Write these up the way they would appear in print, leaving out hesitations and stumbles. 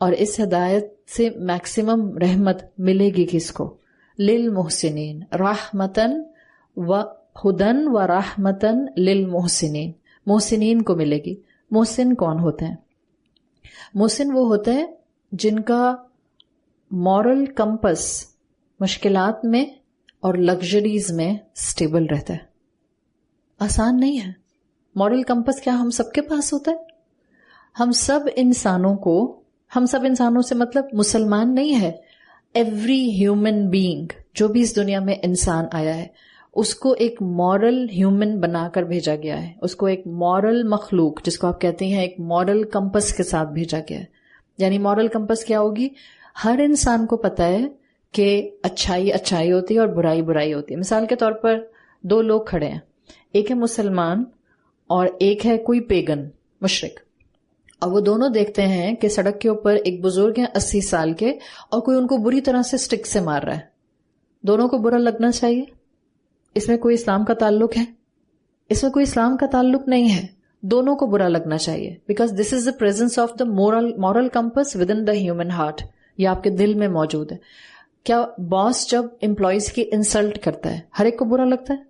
اور اس ہدایت سے میکسیمم رحمت ملے گی کس کو؟ للمحسنین، رحمتن و ہدن و رحمتن للمحسنین، محسنین کو ملے گی۔ محسن کون ہوتے ہیں؟ محسن وہ ہوتے ہیں جن کا مورل کمپس مشکلات میں اور لگژریز میں سٹیبل رہتا ہے۔ آسان نہیں ہے۔ مورل کمپس کیا ہم سب کے پاس ہوتا ہے؟ ہم سب انسانوں سے مطلب مسلمان نہیں ہے، ایوری ہیومن بینگ جو بھی اس دنیا میں انسان آیا ہے اس کو ایک مورل ہیومن بنا کر بھیجا گیا ہے، اس کو ایک مورل مخلوق جس کو آپ کہتے ہیں ایک مورل کمپس کے ساتھ بھیجا گیا ہے۔ یعنی مورل کمپس کیا ہوگی؟ ہر انسان کو پتا ہے کہ اچھائی اچھائی ہوتی ہے اور برائی برائی ہوتی ہے۔ مثال کے طور پر دو لوگ کھڑے ہیں، ایک ہے مسلمان اور ایک ہے کوئی پیگن مشرک، اور وہ دونوں دیکھتے ہیں کہ سڑک کے اوپر ایک بزرگ ہیں 80 سال کے اور کوئی ان کو بری طرح سے سٹک سے مار رہا ہے۔ دونوں کو برا لگنا چاہیے؟ اس میں کوئی اسلام کا تعلق ہے؟ اس میں کوئی اسلام کا تعلق نہیں ہے۔ دونوں کو برا لگنا چاہیے because this is the presence of the moral campus with in the human heart, یہ آپ کے دل میں موجود ہے۔ کیا باس جب امپلائیز کی انسلٹ کرتا ہے ہر ایک کو برا لگتا ہے؟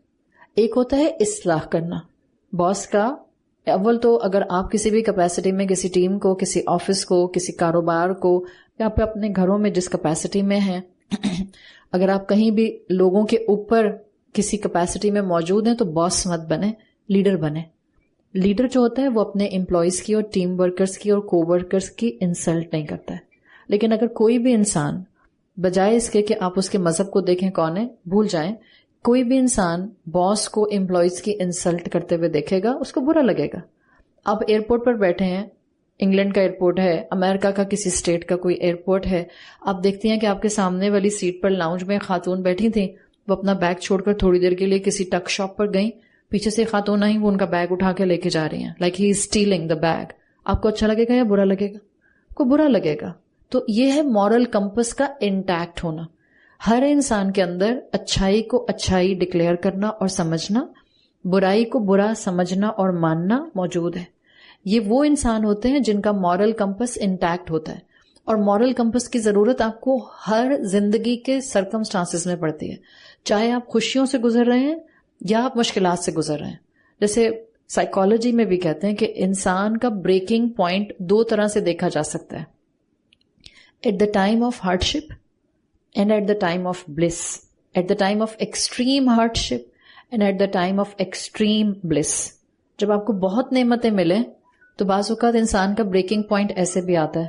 ایک ہوتا ہے اصلاح کرنا باس کا۔ اول تو اگر آپ کسی بھی کیپیسٹی میں کسی ٹیم کو، کسی آفس کو، کسی کاروبار کو، یا آپ اپنے گھروں میں جس کیپیسٹی میں ہیں اگر آپ کہیں بھی لوگوں کے اوپر کسی کیپیسٹی میں موجود ہیں تو باس مت بنے، لیڈر بنے۔ لیڈر جو ہوتا ہے وہ اپنے امپلائیز کی اور ٹیم ورکرز کی اور کو ورکرز کی انسلٹ نہیں کرتا ہے۔ لیکن اگر کوئی بھی انسان بجائے اس کے کہ آپ اس کے مذہب کو دیکھیں کون ہے، بھول جائیں، کوئی بھی انسان باس کو امپلائیز کی انسلٹ کرتے ہوئے دیکھے گا اس کو برا لگے گا۔ آپ ایئرپورٹ پر بیٹھے ہیں، انگلینڈ کا ایئرپورٹ ہے، امریکہ کا کسی اسٹیٹ کا کوئی ایئرپورٹ ہے، آپ دیکھتی ہیں کہ آپ کے سامنے والی سیٹ پر لاؤنج میں خاتون بیٹھی تھیں، وہ اپنا بیگ چھوڑ کر تھوڑی دیر کے لیے کسی ٹک شاپ پر گئیں، پیچھے سے خاتون آئی، وہ ان کا بیگ اٹھا کے لے کے جا رہی ہیں، like he is stealing the bag. آپ کو اچھا لگے گا یا برا لگے گا؟ کو برا لگے گا۔ تو یہ ہے مورل کمپس کا انٹیکٹ ہونا۔ ہر انسان کے اندر اچھائی کو اچھائی ڈکلیئر کرنا اور سمجھنا، برائی کو برا سمجھنا اور ماننا موجود ہے۔ یہ وہ انسان ہوتے ہیں جن کا مورل کمپس انٹیکٹ ہوتا ہے، اور مورل کمپس کی ضرورت آپ کو ہر زندگی کے سرکمسٹانسز میں پڑتی ہے، چاہے آپ خوشیوں سے گزر رہے ہیں یا آپ مشکلات سے گزر رہے ہیں۔ جیسے سائیکالوجی میں بھی کہتے ہیں کہ انسان کا بریکنگ پوائنٹ دو طرح سے دیکھا جا سکتا ہے، at the time of hardship and at the time of bliss, at the time of extreme hardship and at the time of extreme bliss۔ جب آپ کو بہت نعمتیں ملیں تو بعض اوقات انسان کا بریکنگ پوائنٹ ایسے بھی آتا ہے،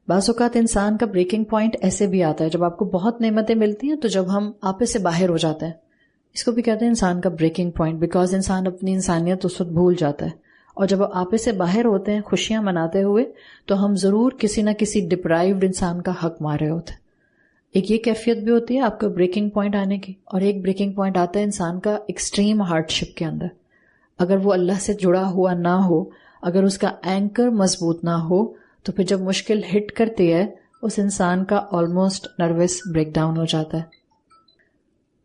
بعض اوقات انسان کا بریکنگ پوائنٹ ایسے بھی آتا ہے جب آپ کو بہت نعمتیں ملتی ہیں تو جب ہم آپے سے باہر ہو جاتے ہیں، اس کو بھی کہتے ہیں انسان کا بریکنگ پوائنٹ، بیکاز انسان اپنی انسانیت اس وقت بھول جاتا ہے، اور جب آپے سے باہر ہوتے ہیں خوشیاں مناتے ہوئے تو ہم ضرور کسی نہ کسی ڈپرائیوڈ انسان کا حق مارے ہوتے ہیں۔ ایک یہ کیفیت بھی ہوتی ہے آپ کا بریکنگ پوائنٹ آنے کی، اور ایک بریکنگ پوائنٹ آتا ہے انسان کا ایکسٹریم ہارڈ شپ کے اندر۔ اگر وہ اللہ سے جڑا ہوا نہ ہو، اگر اس کا اینکر مضبوط نہ ہو، تو پھر جب مشکل ہٹ کرتی ہے اس انسان کا آلموسٹ نروس بریک ڈاؤن ہو جاتا ہے۔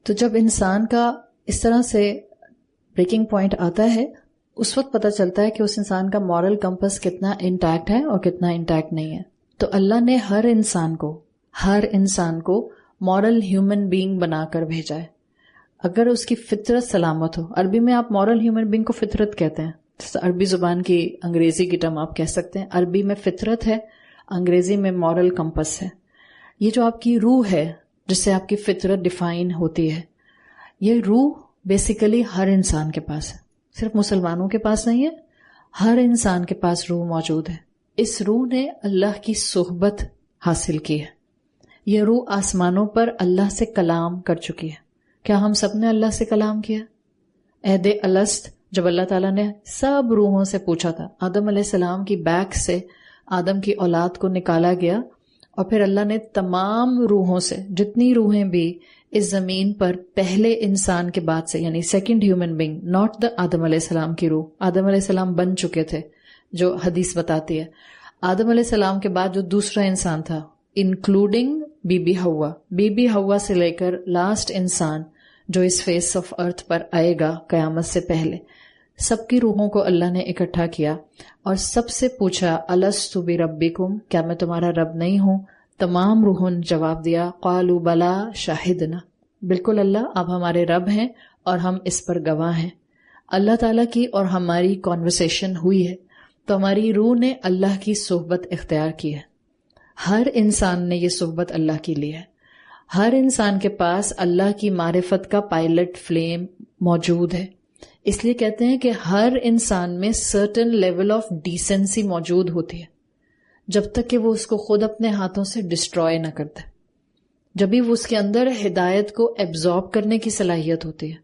تو جب انسان کا اس طرح سے بریکنگ پوائنٹ آتا ہے اس وقت پتہ چلتا ہے کہ اس انسان کا مورل کمپس کتنا انٹیکٹ ہے اور کتنا انٹیکٹ نہیں ہے۔ تو اللہ نے ہر انسان کو مورل ہیومن بینگ بنا کر بھیجا ہے، اگر اس کی فطرت سلامت ہو۔ عربی میں آپ مورل ہیومن بینگ کو فطرت کہتے ہیں، عربی زبان کی انگریزی کی ٹرم آپ کہہ سکتے ہیں۔ عربی میں فطرت ہے، انگریزی میں مورل کمپس ہے۔ یہ جو آپ کی روح ہے جس سے آپ کی فطرت ڈیفائن ہوتی ہے، یہ روح بیسیکلی ہر انسان کے پاس ہے، صرف مسلمانوں کے پاس نہیں ہے، ہر انسان کے پاس روح موجود ہے۔ اس روح نے اللہ کی صحبت حاصل کی ہے، یہ روح آسمانوں پر اللہ سے کلام کر چکی ہے۔ کیا ہم سب نے اللہ سے کلام کیا؟ عہد الست جب اللہ تعالیٰ نے سب روحوں سے پوچھا تھا، آدم علیہ السلام کی بیک سے آدم کی اولاد کو نکالا گیا، اور پھر اللہ نے تمام روحوں سے، جتنی روحیں بھی اس زمین پر پہلے انسان کے بعد سے، یعنی second human being, not the آدم علیہ السلام کی روح، آدم علیہ السلام بن چکے تھے جو حدیث بتاتی ہے، آدم علیہ السلام کے بعد جو دوسرا انسان تھا انکلوڈنگ بی بی ہوا سے لے کر لاسٹ انسان جو اس فیس آف ارتھ پر آئے گا قیامت سے پہلے، سب کی روحوں کو اللہ نے اکٹھا کیا اور سب سے پوچھا الستو بربکم، کیا میں تمہارا رب نہیں ہوں؟ تمام روحوں نے جواب دیا قالوا بلا شاہدنا، بالکل اللہ آپ ہمارے رب ہیں اور ہم اس پر گواہ ہیں۔ اللہ تعالیٰ کی اور ہماری کانورسیشن ہوئی ہے تو ہماری روح نے اللہ کی صحبت اختیار کی ہے۔ ہر انسان نے یہ صحبت اللہ کی لی ہے، ہر انسان کے پاس اللہ کی معرفت کا پائلٹ فلیم موجود ہے۔ اس لیے کہتے ہیں کہ ہر انسان میں سرٹن لیول آف ڈیسنسی موجود ہوتی ہے جب تک کہ وہ اس کو خود اپنے ہاتھوں سے ڈسٹروائے نہ کرتا۔ جب بھی وہ اس کے اندر ہدایت کو ایبزارب کرنے کی صلاحیت ہوتی ہے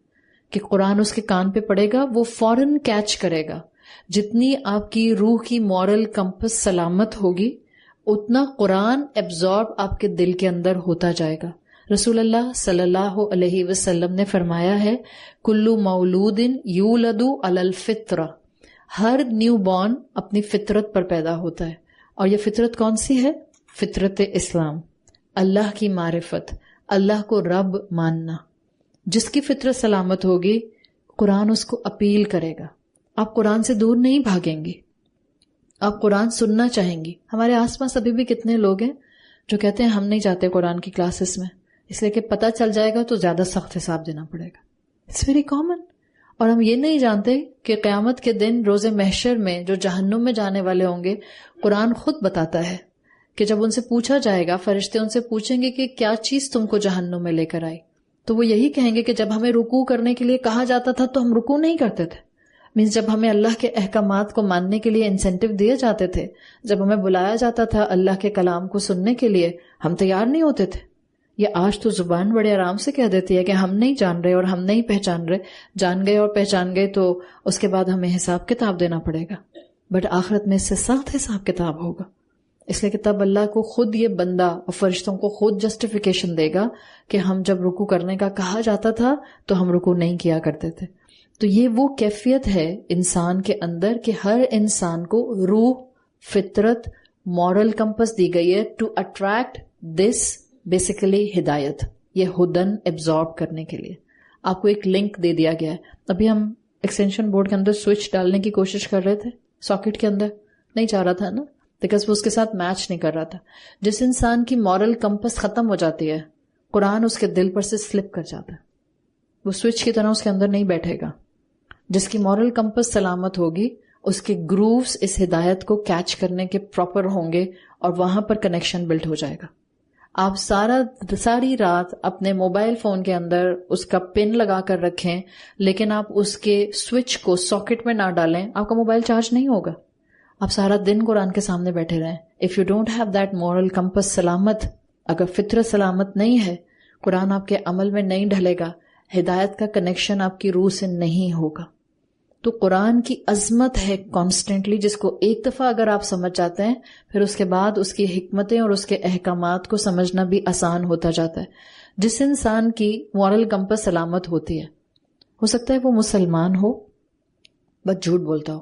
کہ قرآن اس کے کان پہ پڑے گا، وہ فوراً کیچ کرے گا۔ جتنی آپ کی روح کی مورل کمپس سلامت ہوگی اتنا قرآن ایبزارب آپ کے دل کے اندر ہوتا جائے گا۔ رسول اللہ صلی اللہ علیہ وسلم نے فرمایا ہے کلو مولود یولد علی الفطرہ، ہر نیو بورن اپنی فطرت پر پیدا ہوتا ہے، اور یہ فطرت کون سی ہے؟ فطرت اسلام، اللہ کی معرفت، اللہ کو رب ماننا۔ جس کی فطرت سلامت ہوگی قرآن اس کو اپیل کرے گا، آپ قرآن سے دور نہیں بھاگیں گی، آپ قرآن سننا چاہیں گی۔ ہمارے آس پاس ابھی بھی کتنے لوگ ہیں جو کہتے ہیں ہم نہیں جاتے قرآن کی کلاسز میں، اس لیے کہ پتہ چل جائے گا تو زیادہ سخت حساب دینا پڑے گا۔ It's very common. اور ہم یہ نہیں جانتے کہ قیامت کے دن روز محشر میں جو جہنم میں جانے والے ہوں گے، قرآن خود بتاتا ہے کہ جب ان سے پوچھا جائے گا، فرشتے ان سے پوچھیں گے کہ کیا چیز تم کو جہنم میں لے کر آئی، تو وہ یہی کہیں گے کہ جب ہمیں رکوع کرنے کے لیے کہا جاتا تھا تو ہم رکوع نہیں کرتے تھے۔ مینس جب ہمیں اللہ کے احکامات کو ماننے کے لیے انسینٹو دیے جاتے تھے، جب ہمیں بلایا جاتا تھا اللہ کے کلام کو سننے کے لیے، ہم تیار نہیں ہوتے تھے۔ یہ آج تو زبان بڑے آرام سے کہہ دیتی ہے کہ ہم نہیں جان رہے اور ہم نہیں پہچان رہے، جان گئے اور پہچان گئے تو اس کے بعد ہمیں حساب کتاب دینا پڑے گا، بٹ آخرت میں اس سے سخت حساب کتاب ہوگا۔ اس لیے کہ تب اللہ کو خود یہ بندہ اور فرشتوں کو خود جسٹیفیکیشن دے گا کہ ہم جب رکوع کرنے کا کہا جاتا تھا تو ہم رکوع نہیں کیا کرتے تھے۔ تو یہ وہ کیفیت ہے انسان کے اندر کہ ہر انسان کو روح، فطرت، مورل کمپس دی گئی ہے ٹو اٹریکٹ دس بیسیکلی ہدایت، یہ ہدن ایبزارب کرنے کے لیے۔ آپ کو ایک لنک دے دیا گیا ہے۔ ابھی ہم ایکسٹینشن بورڈ کے اندر سوئچ ڈالنے کی کوشش کر رہے تھے، ساکٹ کے اندر نہیں چاہ رہا تھا نا، بیکاز وہ اس کے ساتھ میچ نہیں کر رہا تھا۔ جس انسان کی مورل کمپس ختم ہو جاتی ہے، قرآن اس کے دل پر سے سلپ کر جاتا ہے، وہ سوئچ کی طرح اس کے اندر نہیں بیٹھے گا۔ جس کی مورل کمپس سلامت ہوگی اس کے گرووز اس ہدایت کو کیچ کرنے کے پراپر ہوں گے اور وہاں پر کنیکشن بلڈ ہو جائے گا۔ آپ ساری رات اپنے موبائل فون کے اندر اس کا پن لگا کر رکھیں، لیکن آپ اس کے سوئچ کو ساکٹ میں نہ ڈالیں، آپ کا موبائل چارج نہیں ہوگا۔ آپ سارا دن قرآن کے سامنے بیٹھے رہیں، if you don't have that moral campus سلامت، اگر فطرت سلامت نہیں ہے، قرآن آپ کے عمل میں نہیں ڈھلے گا، ہدایت کا کنیکشن آپ کی روح سے نہیں ہوگا۔ تو قرآن کی عظمت ہے کانسٹنٹلی، جس کو ایک دفعہ اگر آپ سمجھ جاتے ہیں پھر اس کے بعد اس کی حکمتیں اور اس کے احکامات کو سمجھنا بھی آسان ہوتا جاتا ہے۔ جس انسان کی مورل کمپس سلامت ہوتی ہے، ہو سکتا ہے وہ مسلمان ہو بس جھوٹ بولتا ہو،